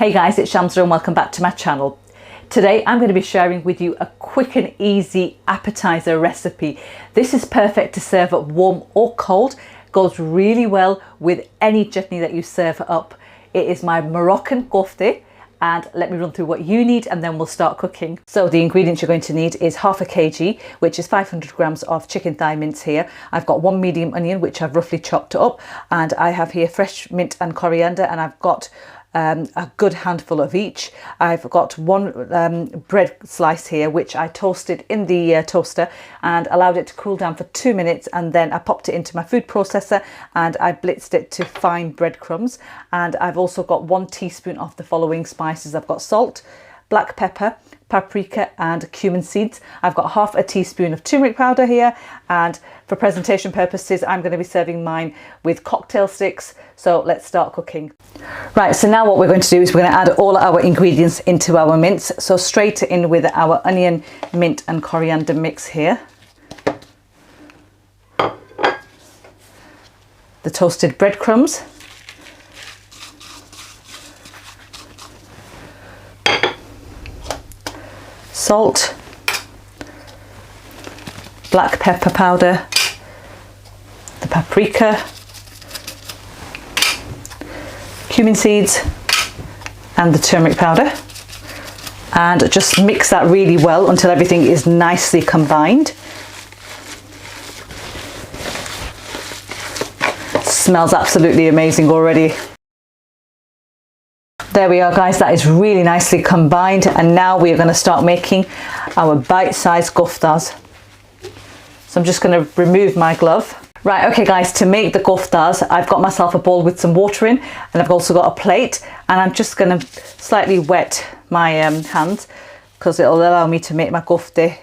Hey guys, it's Shamsa and welcome back to my channel. Today I'm going to be sharing with you a quick and easy appetizer recipe. This is perfect to serve up warm or cold. Goes really well with any chutney that you serve up. It is my Moroccan Kofte, and let me run through what you need and then we'll start cooking. So the ingredients you're going to need is half a kg, which is 500 grams of chicken thigh mince here. I've got one medium onion, which I've roughly chopped up, and I have here fresh mint and coriander, and I've got a good handful of each. I've got one bread slice here, which I toasted in the toaster and allowed it to cool down for 2 minutes, and then I popped it into my food processor and I blitzed it to fine breadcrumbs. And I've also got 1 teaspoon of the following spices. I've got salt, black pepper, paprika and cumin seeds. I've got half a teaspoon of turmeric powder here, and for presentation purposes I'm going to be serving mine with cocktail sticks. So let's start cooking. Right, so now what we're going to do is we're going to add all our ingredients into our mince. So straight in with our onion, mint and coriander mix here. The toasted breadcrumbs. Salt, black pepper powder, the paprika, cumin seeds and the turmeric powder, and just mix that really well until everything is nicely combined. Smells absolutely amazing already. There we are guys, that is really nicely combined, and now we are going to start making our bite-sized koftas. So I'm just going to remove my glove. Right, okay guys, to make the koftas I've got myself a bowl with some water in, and I've also got a plate, and I'm just going to slightly wet my hands because it'll allow me to make my kofte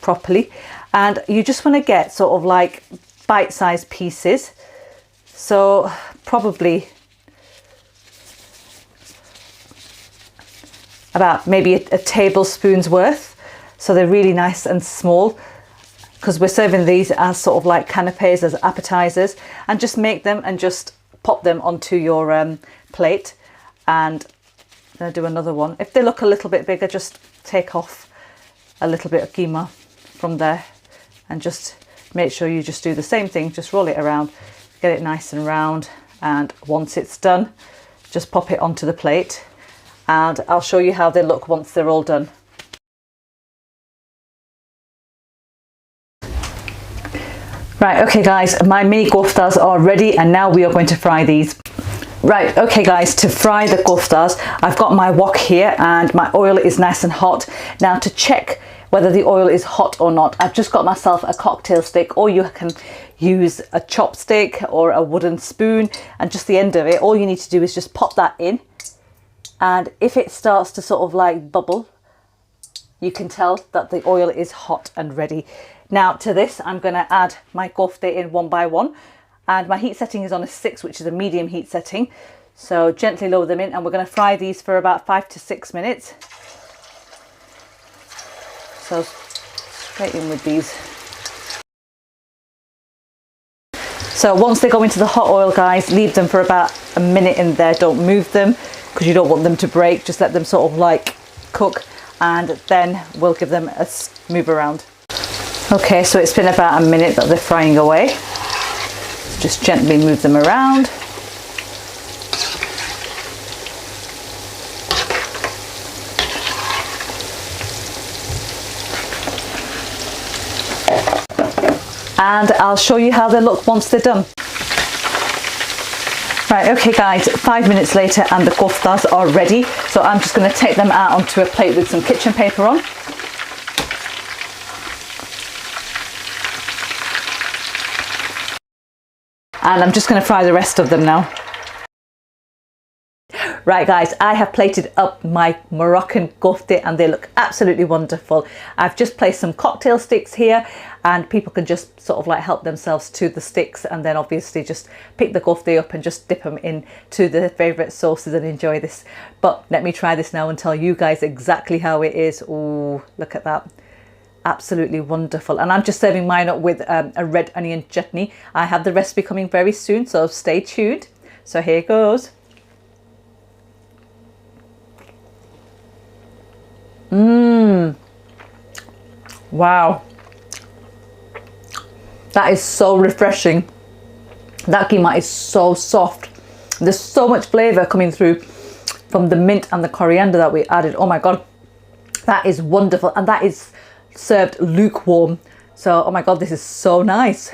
properly. And you just want to get sort of like bite-sized pieces, so probably about maybe a tablespoon's worth, so they're really nice and small, because we're serving these as sort of like canapes, as appetizers. And just make them and just pop them onto your plate. And I'm going to do another one. If they look a little bit bigger, just take off a little bit of keema from there and just make sure you just do the same thing. Just roll it around, get it nice and round, and once it's done just pop it onto the plate. And I'll show you how they look once they're all done. Right, okay guys, my mini koftas are ready, and now we are going to fry these. Right, okay guys, to fry the koftas, I've got my wok here and my oil is nice and hot. Now to check whether the oil is hot or not, I've just got myself a cocktail stick, or you can use a chopstick or a wooden spoon, and just the end of it, all you need to do is just pop that in. And if it starts to sort of like bubble, you can tell that the oil is hot and ready. Now to this, I'm going to add my kofte in one by one. And my heat setting is on a 6, which is a medium heat setting. So gently lower them in, and we're going to fry these for about 5 to 6 minutes. So straight in with these. So once they go into the hot oil guys, leave them for about a minute in there. Don't move them, because you don't want them to break. Just let them sort of like cook, and then we'll give them a move around. Okay, so it's been about a minute that they're frying away. Just gently move them around. And I'll show you how they look once they're done. Right, okay guys, 5 minutes later and the koftas are ready. So I'm just going to take them out onto a plate with some kitchen paper on. And I'm just going to fry the rest of them now. Right guys, I have plated up my Moroccan kofte and they look absolutely wonderful. I've just placed some cocktail sticks here, and people can just sort of like help themselves to the sticks, and then obviously just pick the kofte up and just dip them into their favourite sauces and enjoy this. But let me try this now and tell you guys exactly how it is. Oh, look at that. Absolutely wonderful. And I'm just serving mine up with a red onion chutney. I have the recipe coming very soon, so stay tuned. So here goes. Wow. That is so refreshing. That keema is so soft. There's so much flavour coming through from the mint and the coriander that we added. Oh my God, that is wonderful. And that is served lukewarm. So, oh my God, this is so nice.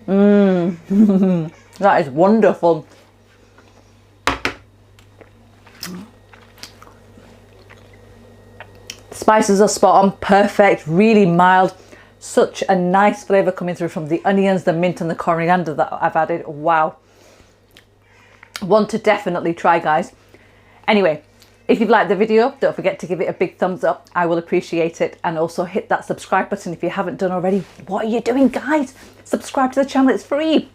That is wonderful. Spices are spot on, perfect, really mild. Such a nice flavour coming through from the onions, the mint and the coriander that I've added. Wow. One to definitely try, guys. Anyway, if you've liked the video, don't forget to give it a big thumbs up. I will appreciate it. And also hit that subscribe button if you haven't done already. What are you doing, guys? Subscribe to the channel, it's free.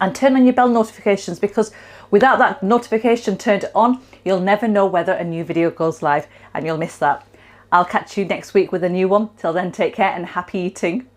And turn on your bell notifications, because without that notification turned on, you'll never know whether a new video goes live and you'll miss that. I'll catch you next week with a new one. Till then, take care and happy eating.